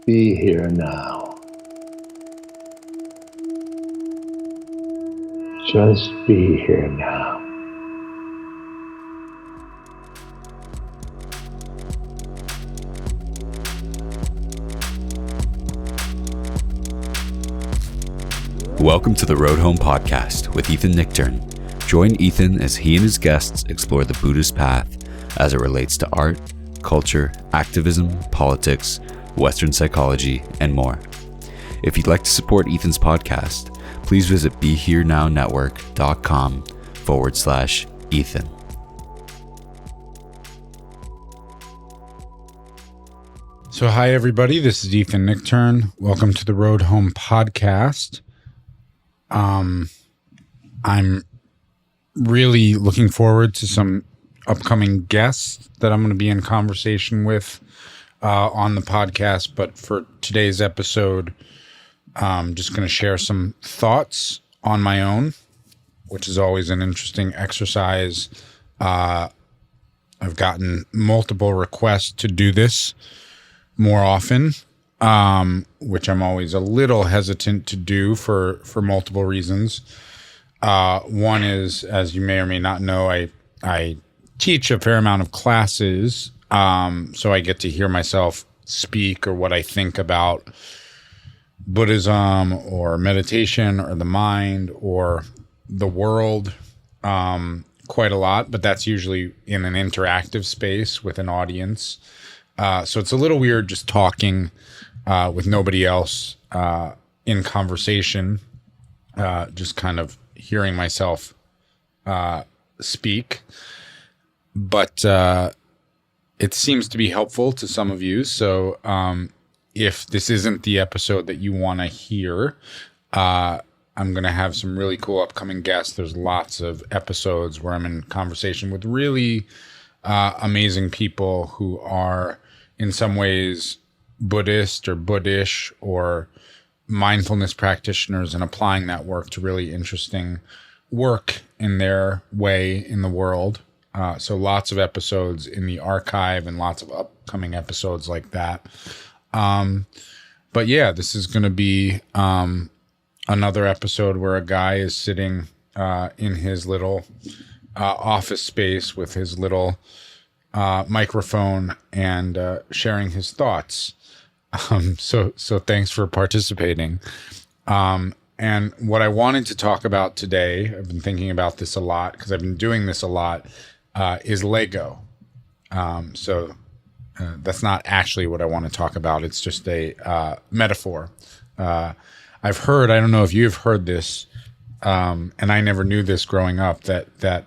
Be here now. Just be here now. Welcome to the Road Home Podcast with Ethan Nichtern. Join Ethan as he and his guests explore the Buddhist path as it relates to art, culture, activism, politics, Western psychology, and more. If you'd like to support Ethan's podcast, please visit BeHereNowNetwork.com/Ethan. So hi everybody, this is Ethan Nichtern. Welcome to the Road Home Podcast. I'm really looking forward to some upcoming guests that I'm going to be in conversation with on the podcast. But for today's episode, I'm just going to share some thoughts on my own, which is always an interesting exercise. I've gotten multiple requests to do this more often, which I'm always a little hesitant to do for multiple reasons. One is, as you may or may not know, I teach a fair amount of classes, so I get to hear myself speak or what I think about Buddhism or meditation or the mind or the world quite a lot, but that's usually in an interactive space with an audience. So it's a little weird just talking with nobody else in conversation, just kind of hearing myself speak. But it seems to be helpful to some of you. So if this isn't the episode that you want to hear, I'm going to have some really cool upcoming guests. There's lots of episodes where I'm in conversation with really amazing people who are in some ways Buddhist or Buddhish or mindfulness practitioners and applying that work to really interesting work in their way in the world. So lots of episodes in the archive and lots of upcoming episodes like that. But yeah, this is going to be another episode where a guy is sitting in his little office space with his little microphone and sharing his thoughts. So thanks for participating. And what I wanted to talk about today, I've been thinking about this a lot because I've been doing this a lot, is Lego. So that's not actually what I want to talk about. It's just a metaphor. I've heard, I don't know if you've heard this, and I never knew this growing up, that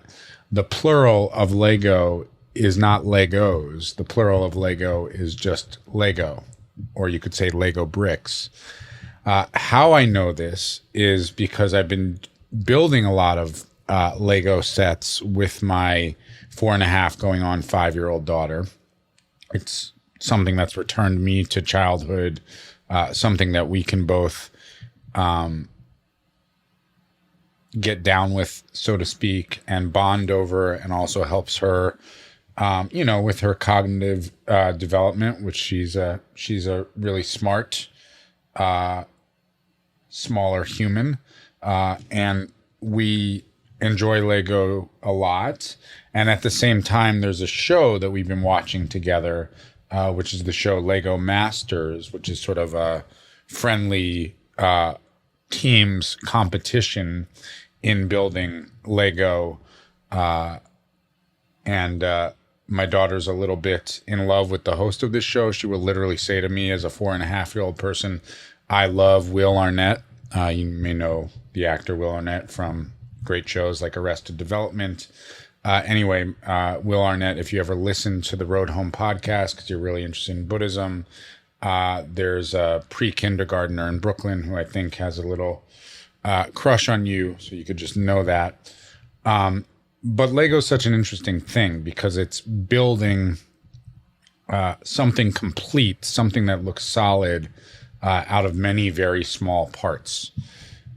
the plural of Lego is not Legos. The plural of Lego is just Lego, or you could say Lego bricks. How I know this is because I've been building a lot of Lego sets with my 4.5 going on 5-year-old daughter. It's something that's returned me to childhood, something that we can both get down with, so to speak, and bond over, and also helps her, with her cognitive development, which she's a really smart, smaller human, and we enjoy Lego a lot. And at the same time, there's a show that we've been watching together, which is the show Lego Masters, which is sort of a friendly teams competition in building Lego. And my daughter's a little bit in love with the host of this show. She will literally say to me as a 4.5-year-old person, I love Will Arnett. You may know the actor Will Arnett from great shows like Arrested Development. Anyway, Will Arnett, if you ever listen to the Road Home Podcast because you're really interested in Buddhism, there's a pre-kindergartner in Brooklyn who I think has a little crush on you, so you could just know that. But Lego is such an interesting thing because it's building something complete, something that looks solid out of many very small parts.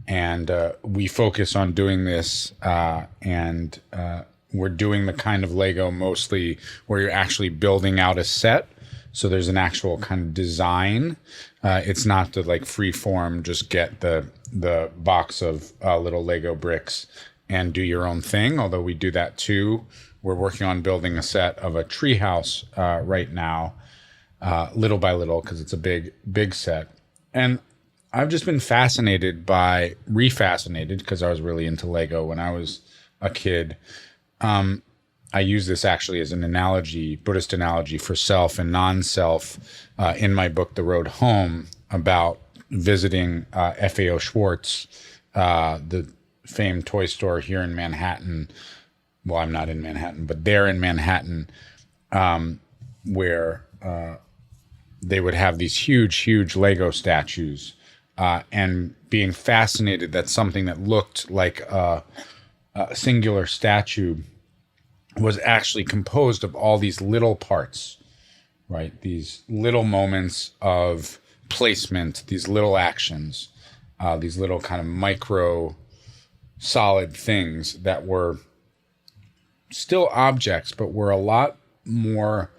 And we focus on doing this, and we're doing the kind of Lego mostly where you're actually building out a set. So there's an actual kind of design. It's not the like free form, just get the box of little Lego bricks and do your own thing. Although we do that too. We're working on building a set of a treehouse right now, little by little, because it's a big set. And I've just been refascinated, because I was really into Lego when I was a kid. I use this actually as an analogy, Buddhist analogy for self and non-self in my book, The Road Home, about visiting F.A.O. Schwartz, the famed toy store here in Manhattan. Well, I'm not in Manhattan, but they're in Manhattan, where they would have these huge Lego statues, and being fascinated that something that looked like a singular statue was actually composed of all these little parts, right? These little moments of placement, these little actions, these little kind of micro solid things that were still objects, but were a lot more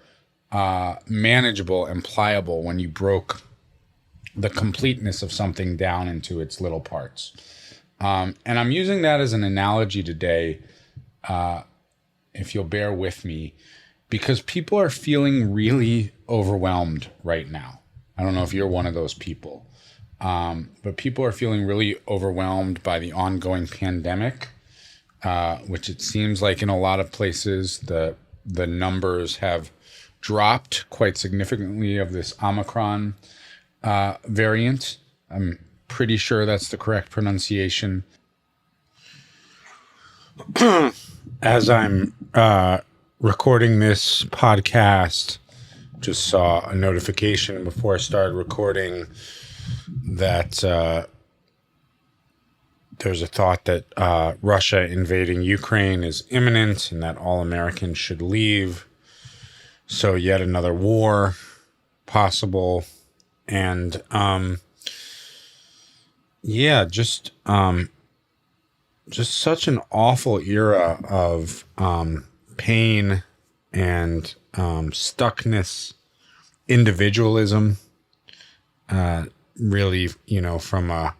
manageable and pliable when you broke the completeness of something down into its little parts. And I'm using that as an analogy today, if you'll bear with me, because people are feeling really overwhelmed right now. I don't know if you're one of those people, but people are feeling really overwhelmed by the ongoing pandemic, which it seems like in a lot of places the numbers have dropped quite significantly of this Omicron variant. I'm pretty sure that's the correct pronunciation. As I'm recording this podcast, just saw a notification before I started recording that there's a thought that Russia invading Ukraine is imminent and that all Americans should leave. So yet another war possible. And just such an awful era of pain and stuckness, individualism. Really, from a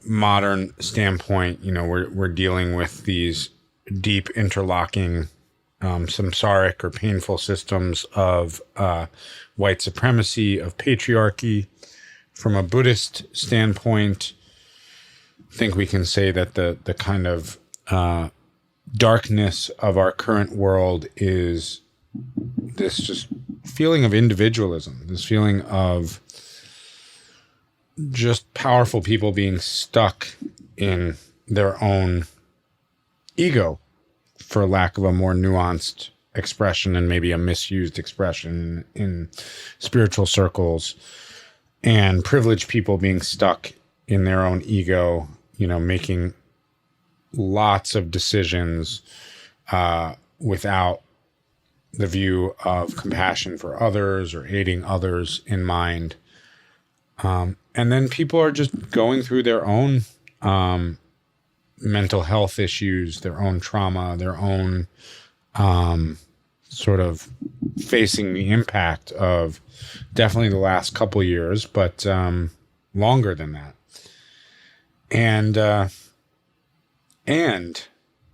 modern standpoint, we're dealing with these deep interlocking samsaric or painful systems of white supremacy, of patriarchy. From a Buddhist standpoint, I think we can say that the kind of darkness of our current world is this just feeling of individualism, this feeling of just powerful people being stuck in their own ego, for lack of a more nuanced expression and maybe a misused expression in spiritual circles, and privileged people being stuck in their own ego, making lots of decisions without the view of compassion for others or aiding others in mind. And then people are just going through their own mental health issues, their own trauma, their own sort of facing the impact of definitely the last couple years, but longer than that. And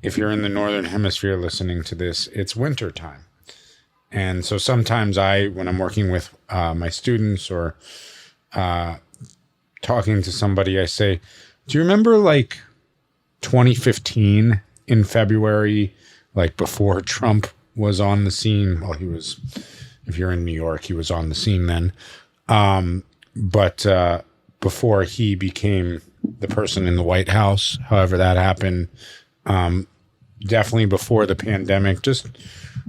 if you're in the Northern Hemisphere listening to this, it's winter time. And so sometimes when I'm working with my students or talking to somebody, I say, do you remember like 2015 in February, like before Trump was on the scene? Well, if you're in New York, he was on the scene then. But before he became the person in the White House, however that happened, definitely before the pandemic, just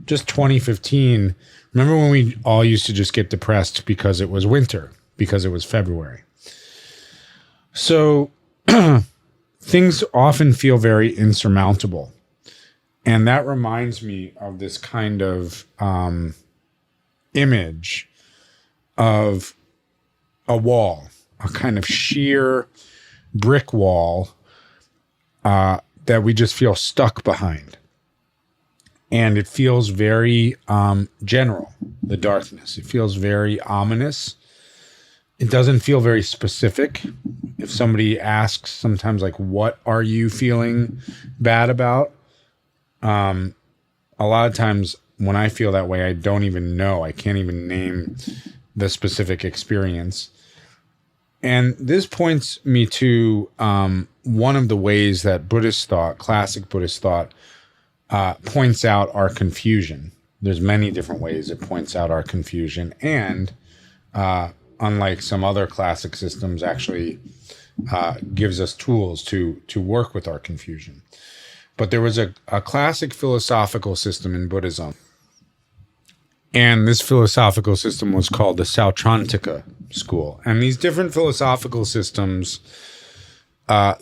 2015. Remember when we all used to just get depressed because it was winter, because it was February? So things often feel very insurmountable. And that reminds me of this kind of image of a wall, a kind of sheer brick wall that we just feel stuck behind. And it feels very general, the darkness. It feels very ominous. It doesn't feel very specific. If somebody asks sometimes, like, what are you feeling bad about? A lot of times when I feel that way, I don't even know. I can't even name the specific experience. And this points me to one of the ways that Buddhist thought, classic Buddhist thought, points out our confusion. There's many different ways it points out our confusion, and unlike some other classic systems, actually gives us tools to work with our confusion. But there was a classic philosophical system in Buddhism, and this philosophical system was called the Sautrantika school. And these different philosophical systems,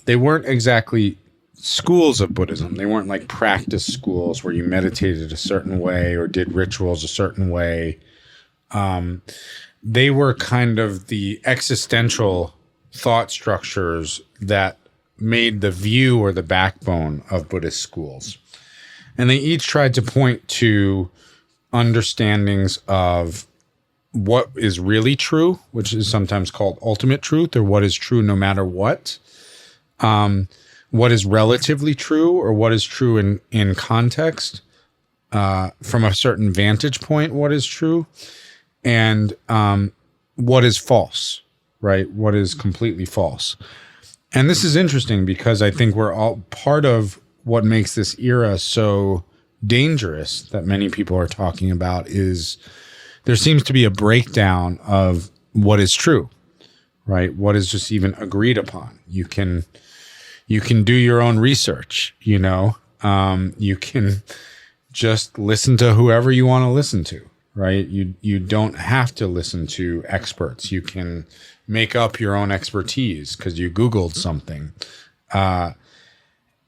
they weren't exactly schools of Buddhism. They weren't like practice schools where you meditated a certain way or did rituals a certain way. They were kind of the existential thought structures that made the view or the backbone of Buddhist schools. And they each tried to point to understandings of what is really true, which is sometimes called ultimate truth, or what is true no matter what. What is relatively true, or what is true in context, from a certain vantage point, what is true, and what is false, right? What is completely false. And this is interesting because I think we're all part of what makes this era so dangerous that many people are talking about is there seems to be a breakdown of what is true, right? What is just even agreed upon. You can do your own research, you can just listen to whoever you want to listen to, right? You don't have to listen to experts. You can make up your own expertise because you Googled something.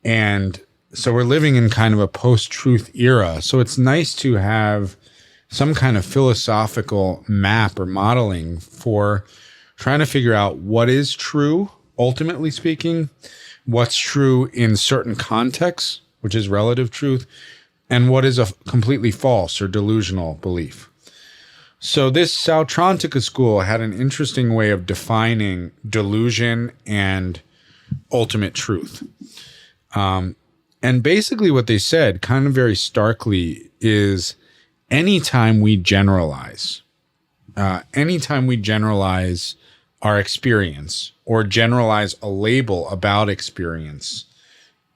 And so we're living in kind of a post-truth era. So it's nice to have some kind of philosophical map or modeling for trying to figure out what is true, ultimately speaking, what's true in certain contexts, which is relative truth, and what is a completely false or delusional belief. So this Sautrantika school had an interesting way of defining delusion and ultimate truth. And basically what they said, kind of very starkly, is anytime we generalize our experience or generalize a label about experience,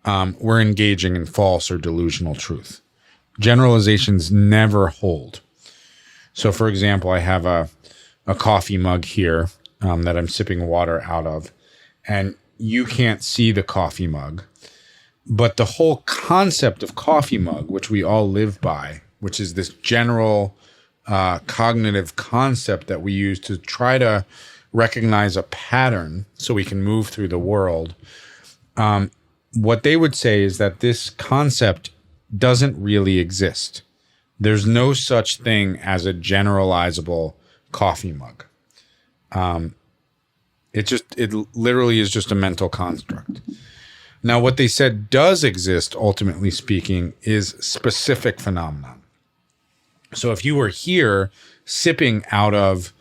we're engaging in false or delusional truth. Generalizations never hold. So, for example, I have a coffee mug here that I'm sipping water out of, and you can't see the coffee mug. But the whole concept of coffee mug, which we all live by, which is this general cognitive concept that we use to try to recognize a pattern so we can move through the world, what they would say is that this concept doesn't really exist. There's no such thing as a generalizable coffee mug. It literally is just a mental construct. Now, what they said does exist, ultimately speaking, is specific phenomenon. So if you were here sipping out of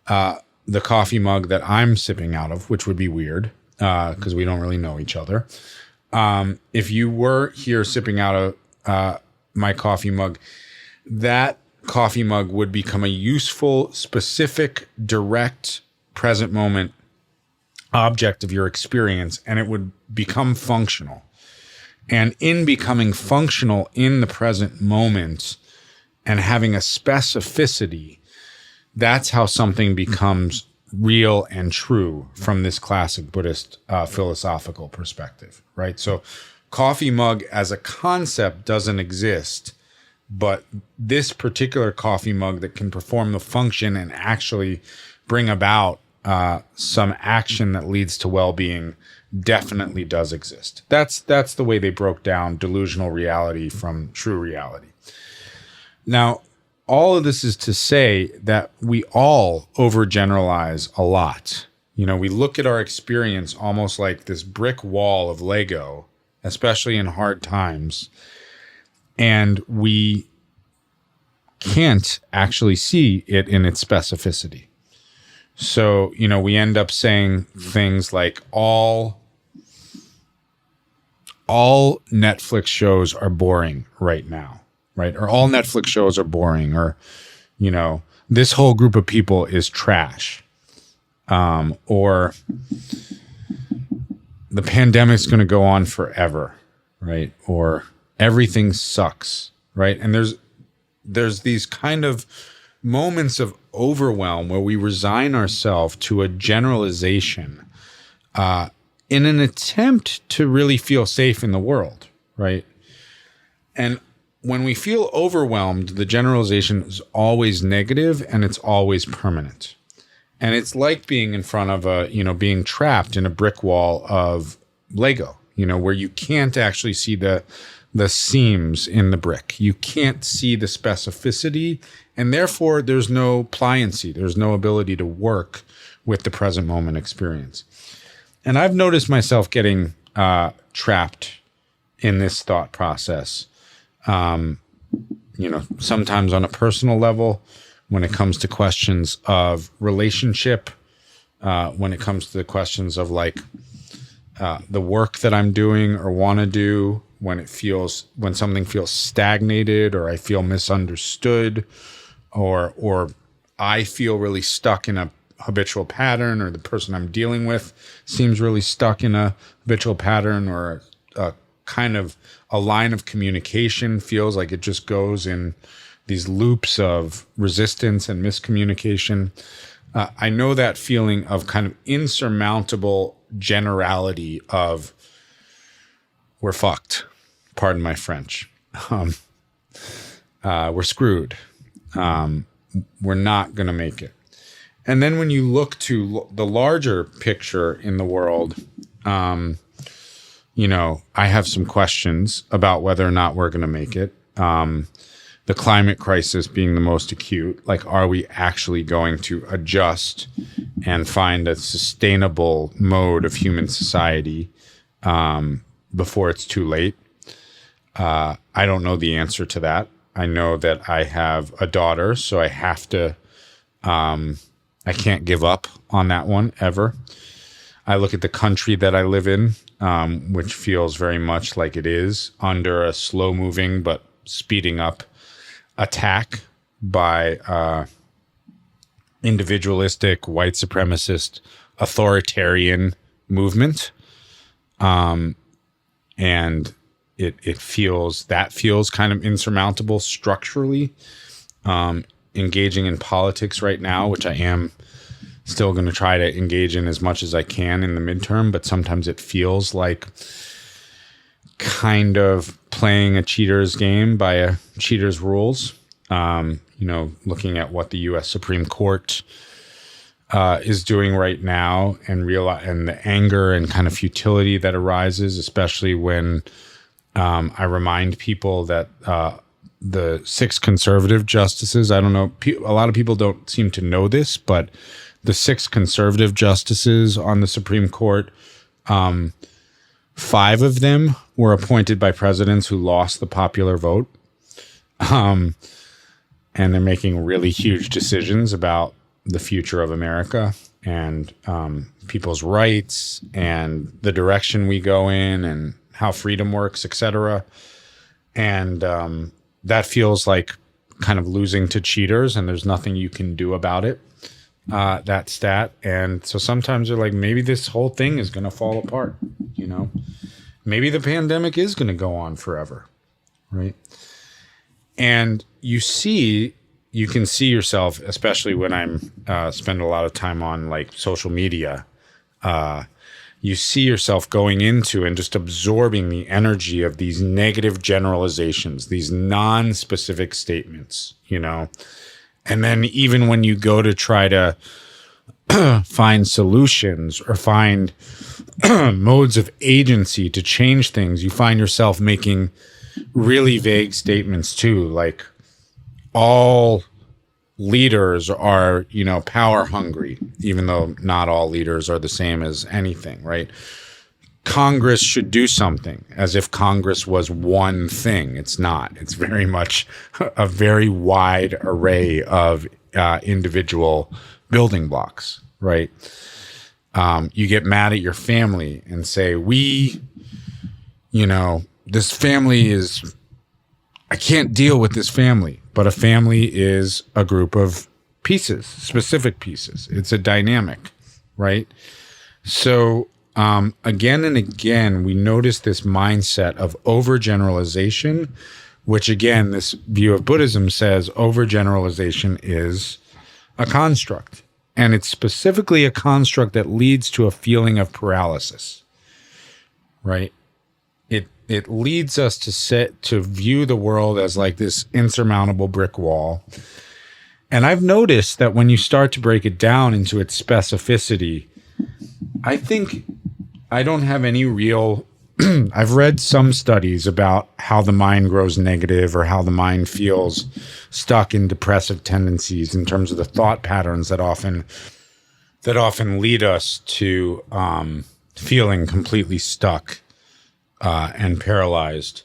the coffee mug that I'm sipping out of, which would be weird because we don't really know each other. If you were here sipping out of my coffee mug, that coffee mug would become a useful, specific, direct, present moment object of your experience, and it would become functional. And in becoming functional in the present moment and having a specificity, that's how something becomes real and true from this classic Buddhist philosophical perspective, right? So coffee mug as a concept doesn't exist, but this particular coffee mug that can perform the function and actually bring about some action that leads to well-being definitely does exist. That's the way they broke down delusional reality from true reality. Now, all of this is to say that we all overgeneralize a lot. We look at our experience almost like this brick wall of Lego, especially in hard times. And we can't actually see it in its specificity. So, we end up saying things like all Netflix shows are boring right now, right? Or all Netflix shows are boring, or, this whole group of people is trash. Or the pandemic's going to go on forever, right? Or everything sucks, right? And there's these kind of moments of overwhelm where we resign ourselves to a generalization in an attempt to really feel safe in the world, right? And when we feel overwhelmed, the generalization is always negative and it's always permanent. And it's like being in front of being trapped in a brick wall of Lego, where you can't actually see the seams in the brick. You can't see the specificity, and therefore there's no pliancy. There's no ability to work with the present moment experience. And I've noticed myself getting trapped in this thought process, sometimes on a personal level, when it comes to questions of relationship, when it comes to the questions of the work that I'm doing or want to do, when something feels stagnated, or I feel misunderstood, or I feel really stuck in a habitual pattern, or the person I'm dealing with seems really stuck in a habitual pattern, or a kind of a line of communication feels like it just goes in these loops of resistance and miscommunication. I know that feeling of kind of insurmountable generality of we're fucked. Pardon my French. We're screwed. We're not going to make it. And then when you look to the larger picture in the world, I have some questions about whether or not we're going to make it. The climate crisis being the most acute, are we actually going to adjust and find a sustainable mode of human society before it's too late? I don't know the answer to that. I know that I have a daughter, so I have to, I can't give up on that one ever. I look at the country that I live in, which feels very much like it is under a slow moving but speeding up attack by individualistic, white supremacist, authoritarian movement. And it feels kind of insurmountable structurally. Engaging in politics right now, which I am still going to try to engage in as much as I can in the midterm, but sometimes it feels like kind of playing a cheater's game by a cheater's rules. Looking at what the U.S. Supreme Court is doing right now, and the anger and kind of futility that arises, especially when I remind people that the 6 conservative justices, I don't know, a lot of people don't seem to know this, but the 6 conservative justices on the Supreme Court, 5 of them were appointed by presidents who lost the popular vote. And they're making really huge decisions about the future of America and people's rights and the direction we go in and how freedom works, etc. And that feels like kind of losing to cheaters, and there's nothing you can do about it, that stat. And so sometimes you're like, maybe this whole thing is going to fall apart, Maybe the pandemic is going to go on forever, right? And you can see yourself, especially when I'm spend a lot of time on social media, you see yourself going into and just absorbing the energy of these negative generalizations, these non-specific statements, and then even when you go to try to find solutions or find modes of agency to change things, you find yourself making really vague statements too, like all leaders are, power hungry, even though not all leaders are the same as anything, right? Congress should do something, as if Congress was one thing. It's not. It's very much a very wide array of individual building blocks, right? You get mad at your family and say, this family is, I can't deal with this family. But a family is a group of pieces, specific pieces. It's a dynamic, right? So again and again, we notice this mindset of overgeneralization, which again, this view of Buddhism says overgeneralization is a construct. And it's specifically a construct that leads to a feeling of paralysis, right? It leads us to view the world as like this insurmountable brick wall. And I've noticed that when you start to break it down into its specificity, I think I don't have any real, I've read some studies about how the mind grows negative or how the mind feels stuck in depressive tendencies in terms of the thought patterns that often lead us to feeling completely stuck and paralyzed.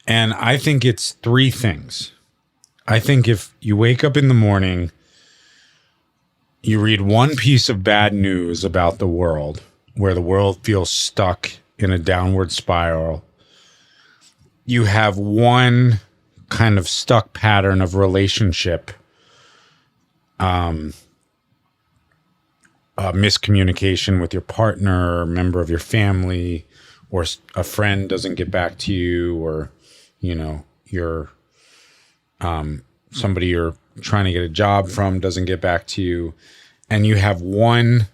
And I think it's three things. I think if you wake up in the morning, you read one piece of bad news about the world, where the world feels stuck in a downward spiral, you have one kind of stuck pattern of relationship, miscommunication with your partner or member of your family, or a friend doesn't get back to you, or, you're somebody you're trying to get a job from doesn't get back to you. And you have one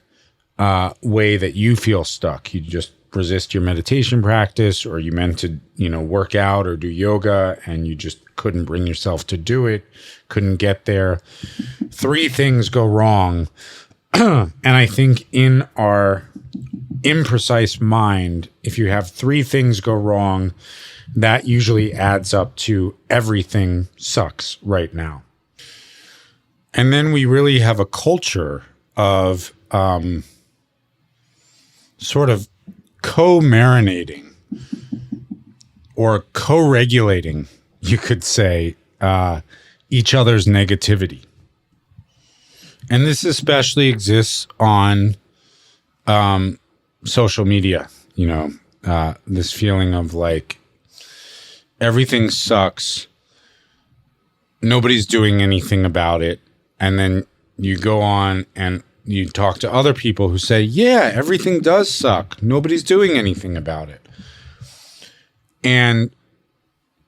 way that you feel stuck. You just resist your meditation practice, or you meant to, work out or do yoga, and you just couldn't bring yourself to do it, couldn't get there. Three things go wrong. And I think in our imprecise mind, if you have three things go wrong, that usually adds up to everything sucks right now. And then we really have a culture of sort of co-marinating or co-regulating, you could say, each other's negativity. And this especially exists on social media, this feeling of like everything sucks, nobody's doing anything about it. And then you go on and you talk to other people who say, yeah, everything does suck, nobody's doing anything about it. And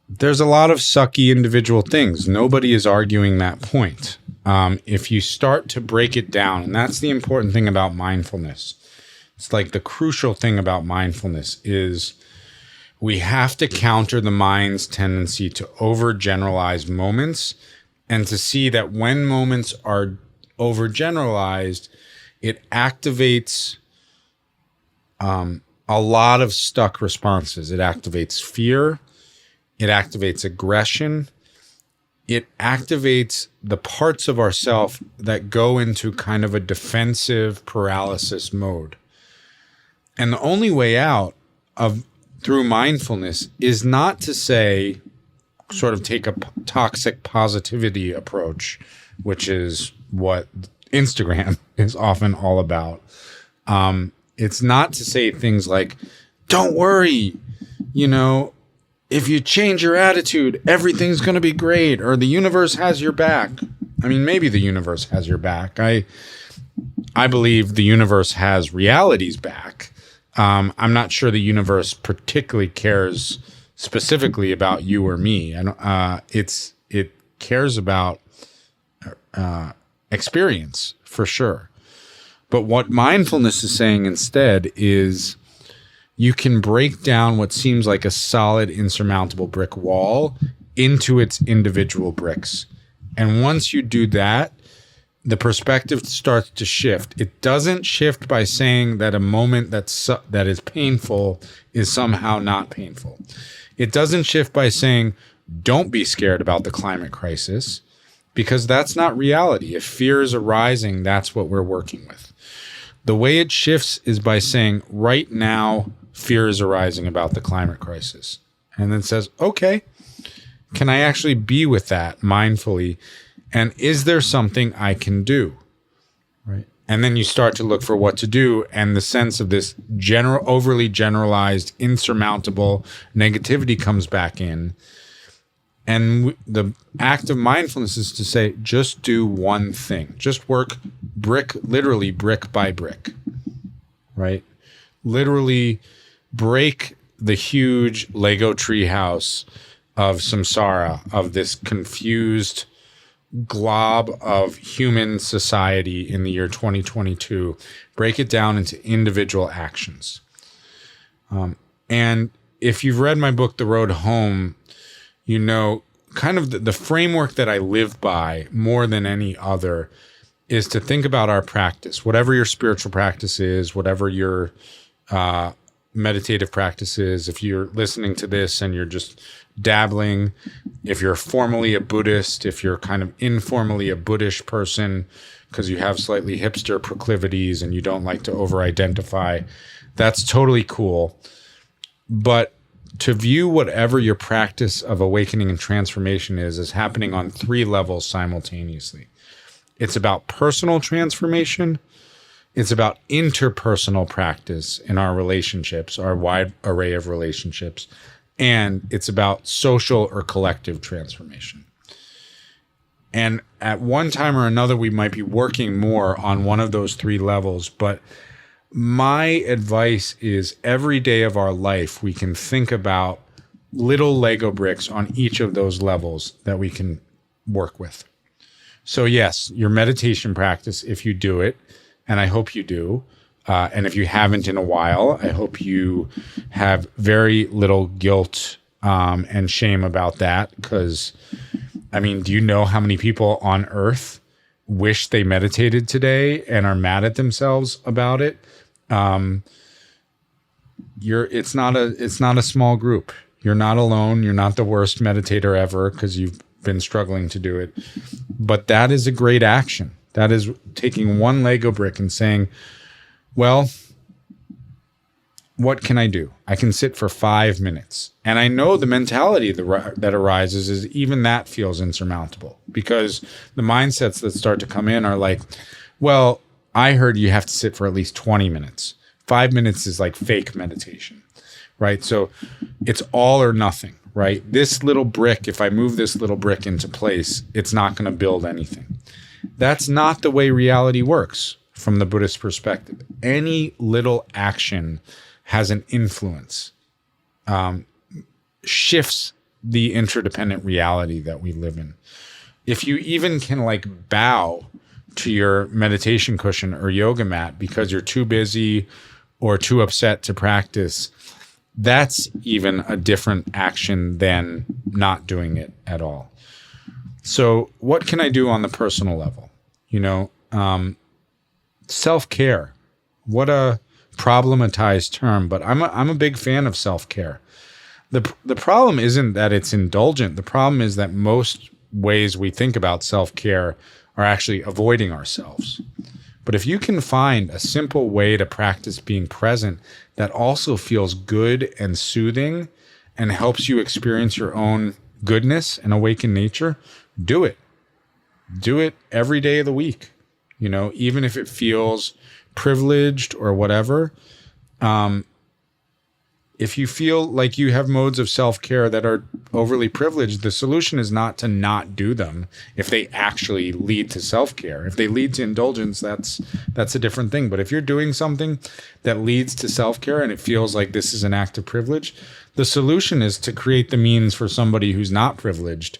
there's a lot of sucky individual things. Nobody is arguing that point. If you start to break it down, and that's the important thing about mindfulness. It's like the crucial thing about mindfulness is we have to counter the mind's tendency to overgeneralize moments, and to see that when moments are overgeneralized, it activates a lot of stuck responses. It activates fear. It activates aggression. It activates the parts of ourself that go into kind of a defensive paralysis mode. And the only way out through mindfulness is not to say, sort of take a toxic positivity approach, which is what Instagram is often all about. It's not to say things like, don't worry, if you change your attitude, everything's going to be great, or the universe has your back. I mean, maybe the universe has your back. I believe the universe has reality's back. I'm not sure the universe particularly cares specifically about you or me. It cares about experience for sure. But what mindfulness is saying instead is you can break down what seems like a solid, insurmountable brick wall into its individual bricks. And once you do that, the perspective starts to shift. It doesn't shift by saying that a moment that is painful is somehow not painful. It doesn't shift by saying, don't be scared about the climate crisis, because that's not reality. If fear is arising, that's what we're working with. The way it shifts is by saying, right now, fear is arising about the climate crisis. And then says, okay, can I actually be with that mindfully? And is there something I can do? Right. And then you start to look for what to do. And the sense of this overly generalized, insurmountable negativity comes back in. And the act of mindfulness is to say, just do one thing. Just work literally brick by brick, right? Literally break the huge Lego treehouse of samsara, of this confused glob of human society in the year 2022. Break it down into individual actions. And if you've read my book, The Road Home, you know, kind of the framework that I live by more than any other is to think about our practice, whatever your spiritual practice is, whatever your meditative practice is. If you're listening to this and you're just dabbling, if you're formally a Buddhist, if you're kind of informally a Buddhist person because you have slightly hipster proclivities and you don't like to over-identify, that's totally cool. But to view whatever your practice of awakening and transformation is as happening on 3 levels simultaneously. It's about personal transformation. It's about interpersonal practice in our relationships, our wide array of relationships. And it's about social or collective transformation. And at one time or another, we might be working more on one of those 3 levels, but my advice is every day of our life, we can think about little Lego bricks on each of those levels that we can work with. So yes, your meditation practice, if you do it, and I hope you do, and if you haven't in a while, I hope you have very little guilt and shame about that. Because, I mean, do you know how many people on earth wish they meditated today and are mad at themselves about it? It's not a small group. You're not alone. You're not the worst meditator ever because you've been struggling to do it. But that is a great action. That is taking one Lego brick and saying, well, what can I do? I can sit for 5 minutes. And I know the mentality that arises is even that feels insurmountable, because the mindsets that start to come in are like, well, I heard you have to sit for at least 20 minutes. 5 minutes is like fake meditation, right? So it's all or nothing, right? This little brick, if I move this little brick into place, it's not going to build anything. That's not the way reality works from the Buddhist perspective. Any little action has an influence, shifts the interdependent reality that we live in. If you even can like bow to your meditation cushion or yoga mat because you're too busy or too upset to practice, that's even a different action than not doing it at all. So what can I do on the personal level? You know, self-care. What a problematized term, but I'm a big fan of self-care. The problem isn't that it's indulgent. The problem is that most ways we think about self-care are actually avoiding ourselves. But if you can find a simple way to practice being present that also feels good and soothing and helps you experience your own goodness and awaken nature, do it. Do it every day of the week. You know, even if it feels privileged or whatever. If you feel like you have modes of self-care that are overly privileged, the solution is not to not do them if they actually lead to self-care. If they lead to indulgence, that's a different thing. But if you're doing something that leads to self-care and it feels like this is an act of privilege, the solution is to create the means for somebody who's not privileged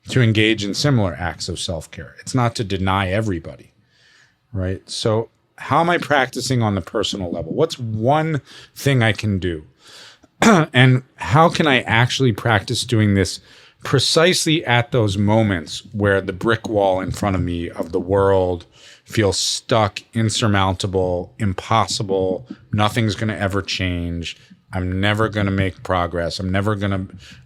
to engage in similar acts of self-care. It's not to deny everybody, right? So how am I practicing on the personal level? What's one thing I can do? And how can I actually practice doing this precisely at those moments where the brick wall in front of me of the world feels stuck, insurmountable, impossible, nothing's going to ever change, I'm never going to make progress. I'm never going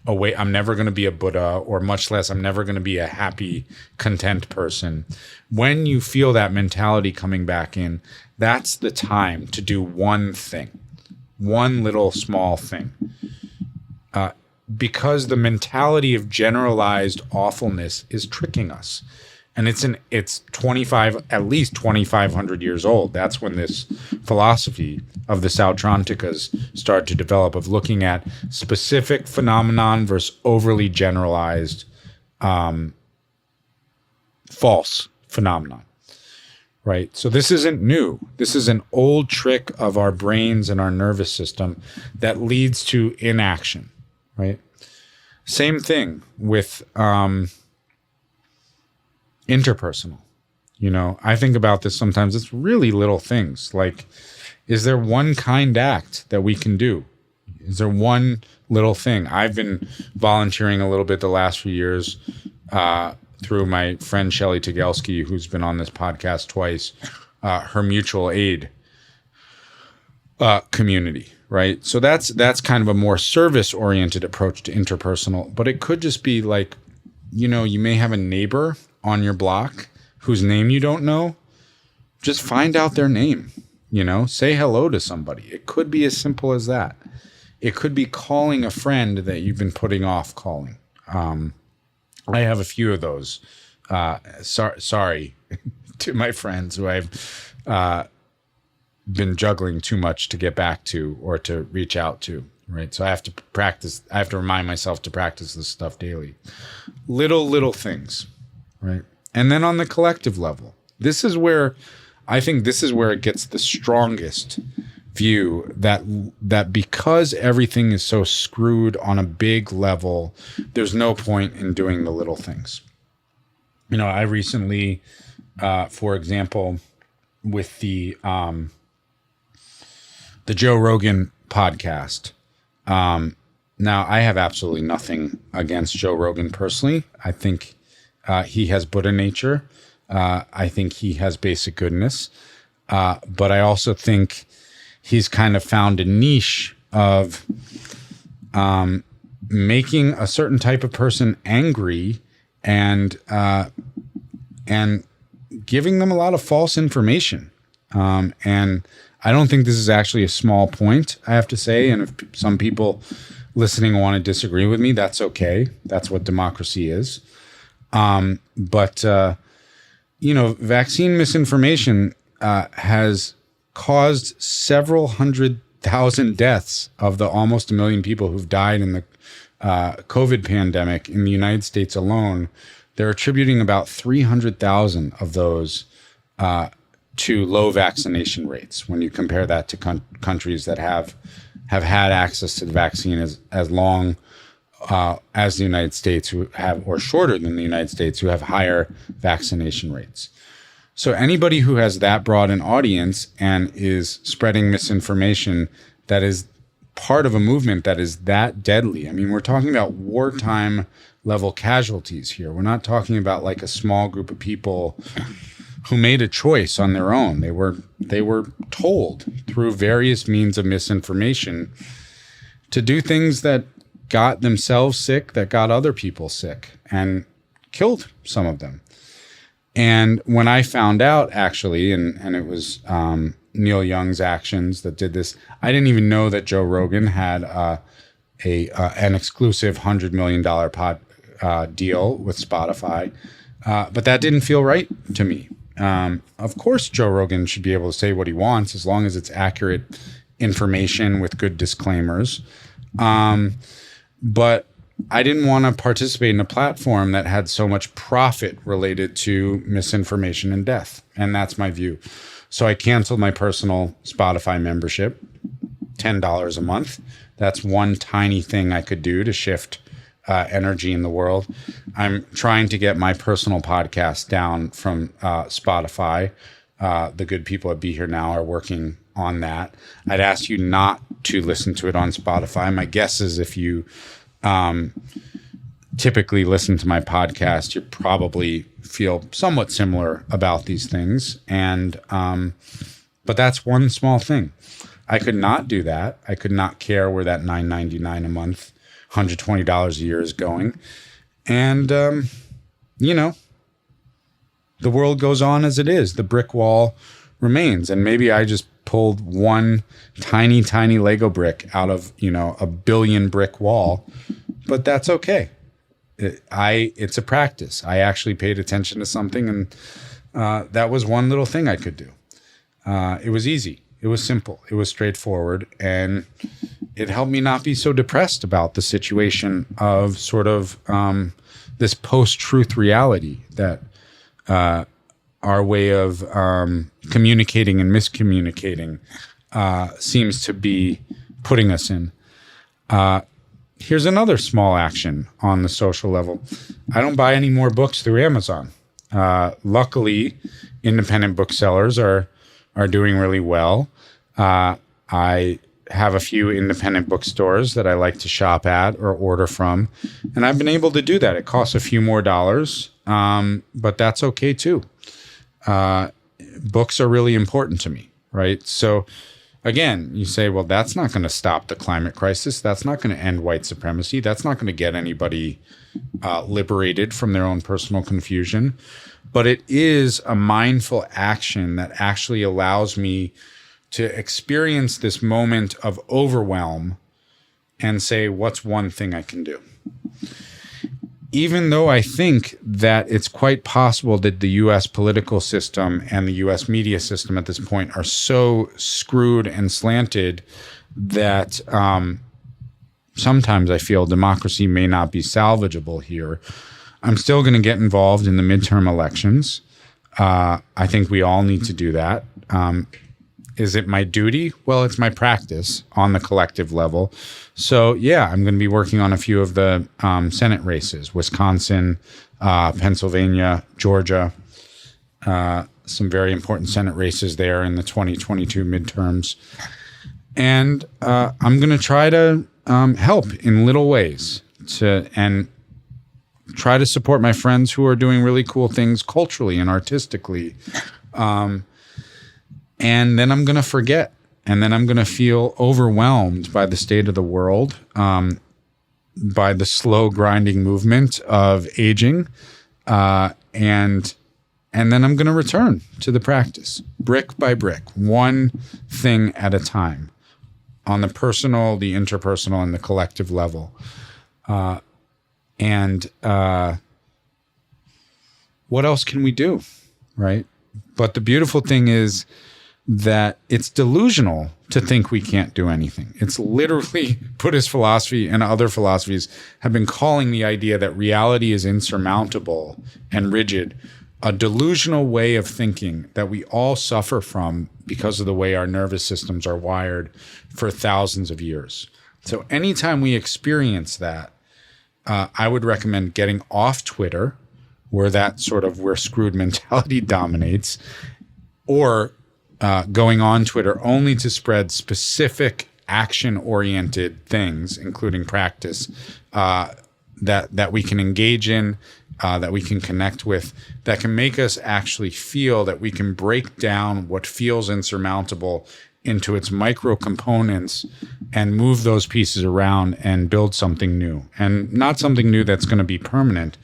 to be a Buddha, or much less, I'm never going to be a happy, content person. When you feel that mentality coming back in, that's the time to do one thing, one little small thing. Because the mentality of generalized awfulness is tricking us. And it's at least 2,500 years old. That's when this philosophy of the Sautrantikas started to develop, of looking at specific phenomenon versus overly generalized false phenomenon. Right? So this isn't new. This is an old trick of our brains and our nervous system that leads to inaction. Right? Same thing with interpersonal. I think about this sometimes. It's really little things. Like, is there one kind act that we can do? Is there one little thing? I've been volunteering a little bit the last few years through my friend Shelly Tagelski, who's been on this podcast twice, her mutual aid community, right? So that's kind of a more service-oriented approach to interpersonal. But it could just be like, you may have a neighbor on your block whose name you don't know. Just find out their name, say hello to somebody. It could be as simple as that. It could be calling a friend that you've been putting off calling. I have a few of those. Sorry to my friends who I've been juggling too much to get back to or to reach out to. Right. So I have to remind myself to practice this stuff daily. Little things. Right. And then on the collective level, this is where it gets the strongest view that because everything is so screwed on a big level, there's no point in doing the little things. I recently, for example, with the Joe Rogan podcast, now I have absolutely nothing against Joe Rogan personally. I think he has Buddha nature. I think he has basic goodness. But I also think he's kind of found a niche of making a certain type of person angry and giving them a lot of false information. And I don't think this is actually a small point, I have to say. And if some people listening want to disagree with me, that's okay. That's what democracy is. But vaccine misinformation has caused several 100,000 deaths of the almost 1 million people who've died in the COVID pandemic in the United States alone. They're attributing about 300,000 of those to low vaccination rates when you compare that to countries that have had access to the vaccine as long as the United States, who have, or shorter than the United States, who have higher vaccination rates. So anybody who has that broad an audience and is spreading misinformation that is part of a movement that is that deadly. I mean, we're talking about wartime level casualties here. We're not talking about like a small group of people who made a choice on their own. They were told through various means of misinformation to do things that got themselves sick, that got other people sick, and killed some of them. And when I found out, actually, and it was Neil Young's actions that did this, I didn't even know that Joe Rogan had an exclusive $100 million deal with Spotify. But that didn't feel right to me. Of course, Joe Rogan should be able to say what he wants as long as it's accurate information with good disclaimers. But I didn't want to participate in a platform that had so much profit related to misinformation and death. And that's my view. So I canceled my personal Spotify membership, $10 a month. That's one tiny thing I could do to shift energy in the world. I'm trying to get my personal podcast down from Spotify. The good people at Be Here Now are working on that. I'd ask you not to listen to it on Spotify. My guess is if you typically listen to my podcast, you probably feel somewhat similar about these things. And but that's one small thing. I could not do that. I could not care where that $9.99 a month, $120 a year is going. And, you know, the world goes on as it is. The brick wall remains. And maybe I just pulled one tiny, tiny Lego brick out of, you know, a billion brick wall, but that's okay. It's a practice. I actually paid attention to something, and that was one little thing I could do. It was easy. It was simple. It was straightforward. And it helped me not be so depressed about the situation of sort of this post-truth reality that our way of communicating and miscommunicating seems to be putting us in. Here's another small action on the social level. I don't buy any more books through Amazon. Luckily, independent booksellers are doing really well. I have a few independent bookstores that I like to shop at or order from, and I've been able to do that. It costs a few more dollars, but that's okay too. Books are really important to me, right? So again, you say, well, that's not going to stop the climate crisis. That's not going to end white supremacy. That's not going to get anybody liberated from their own personal confusion. But it is a mindful action that actually allows me to experience this moment of overwhelm and say, what's one thing I can do? Even though I think that it's quite possible that the U.S. political system and the U.S. media system at this point are so screwed and slanted that sometimes I feel democracy may not be salvageable here, I'm still going to get involved in the midterm elections. I think we all need to do that. Is it my duty? Well, it's my practice on the collective level. So yeah, I'm going to be working on a few of the Senate races, Wisconsin, Pennsylvania, Georgia, some very important Senate races there in the 2022 midterms. And I'm going to try to help in little ways and try to support my friends who are doing really cool things culturally and artistically. And then I'm going to forget. And then I'm going to feel overwhelmed by the state of the world, by the slow grinding movement of aging. And then I'm going to return to the practice, brick by brick, one thing at a time, on the personal, the interpersonal, and the collective level. And what else can we do, right? But the beautiful thing is that it's delusional to think we can't do anything. It's literally Buddhist philosophy and other philosophies have been calling the idea that reality is insurmountable and rigid a delusional way of thinking that we all suffer from because of the way our nervous systems are wired for thousands of years. So anytime we experience that, I would recommend getting off Twitter, where that sort of we're screwed mentality dominates, or going on Twitter only to spread specific action-oriented things, including practice, that we can engage in, that we can connect with, that can make us actually feel that we can break down what feels insurmountable into its micro components and move those pieces around and build something new. And not something new that's going to be permanent,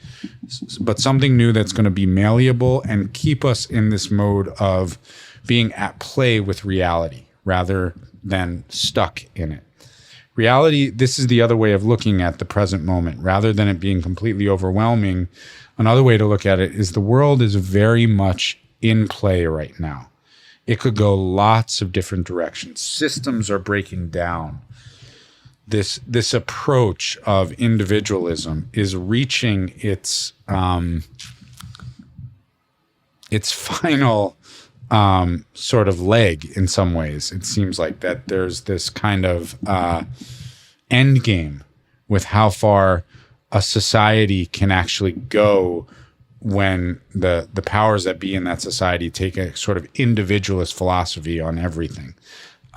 but something new that's going to be malleable and keep us in this mode of being at play with reality rather than stuck in it. Reality, this is the other way of looking at the present moment. Rather than it being completely overwhelming, another way to look at it is the world is very much in play right now. It could go lots of different directions. Systems are breaking down. This approach of individualism is reaching its final sort of leg in some ways. It seems like that there's this kind of end game with how far a society can actually go when the powers that be in that society take a sort of individualist philosophy on everything.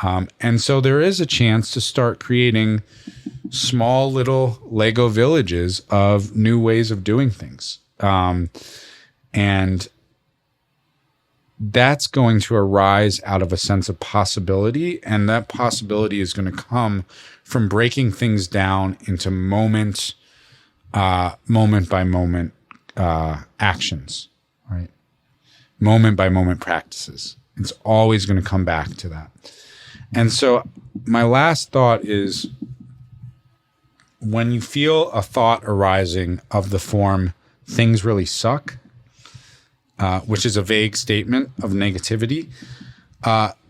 And so there is a chance to start creating small little Lego villages of new ways of doing things. And that's going to arise out of a sense of possibility. And that possibility is going to come from breaking things down into moment by moment actions, right? Moment by moment practices. It's always going to come back to that. And so my last thought is, when you feel a thought arising of the form, things really suck, which is a vague statement of negativity,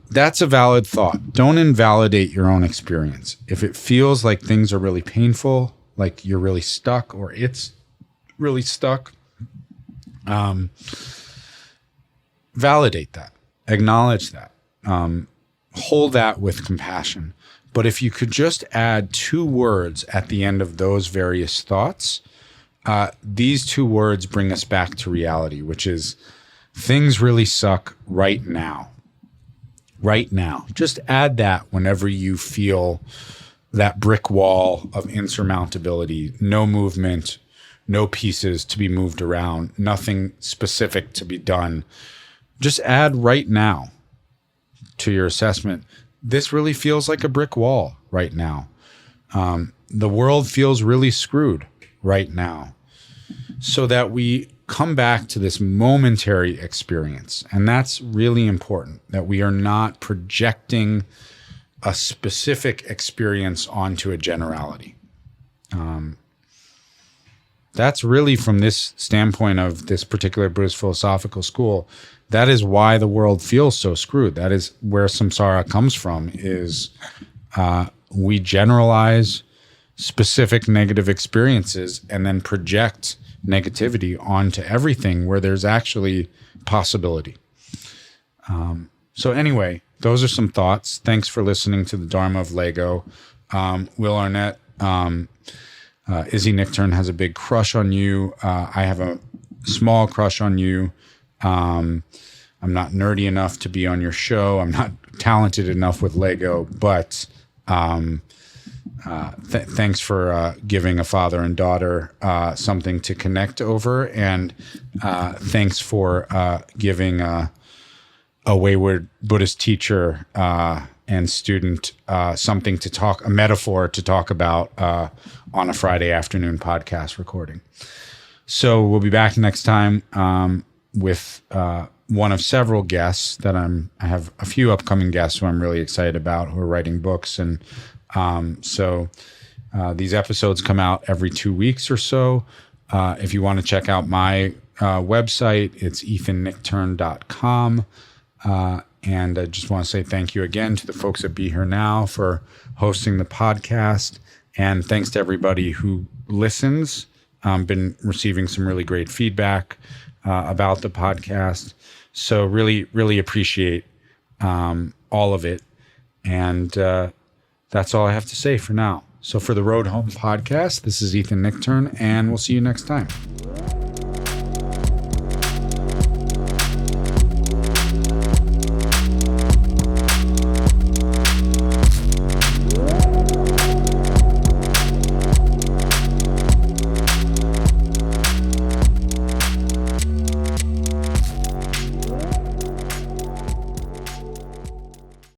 that's a valid thought. Don't invalidate your own experience. If it feels like things are really painful, like you're really stuck or it's really stuck, validate that, acknowledge that, hold that with compassion. But if you could just add 2 words at the end of those various thoughts, these 2 words bring us back to reality, which is things really suck right now. Right now. Just add that whenever you feel that brick wall of insurmountability, no movement, no pieces to be moved around, nothing specific to be done. Just add right now to your assessment. This really feels like a brick wall right now. The world feels really screwed right now. So that we come back to this momentary experience. And that's really important, that we are not projecting a specific experience onto a generality. That's really, from this standpoint of this particular Buddhist philosophical school, that is why the world feels so screwed. That is where samsara comes from, is we generalize specific negative experiences and then project negativity onto everything where there's actually possibility. So anyway, those are some thoughts. Thanks for listening to the Dharma of Lego. Will Arnett, Izzy Nichtern has a big crush on you. I have a small crush on you. I'm not nerdy enough to be on your show. I'm not talented enough with Lego, but thanks for giving a father and daughter something to connect over, and thanks for giving a wayward Buddhist teacher and student something to talk, a metaphor to talk about on a Friday afternoon podcast recording. So we'll be back next time with one of several guests that I have a few upcoming guests who I'm really excited about, who are writing books. And so these episodes come out every 2 weeks or so. If you want to check out my website, it's ethannichtern.com. And I just want to say thank you again to the folks at Be Here Now for hosting the podcast. And thanks to everybody who listens. Been receiving some really great feedback about the podcast. So really, really appreciate all of it. And that's all I have to say for now. So for the Road Home podcast, this is Ethan Nichtern, and we'll see you next time.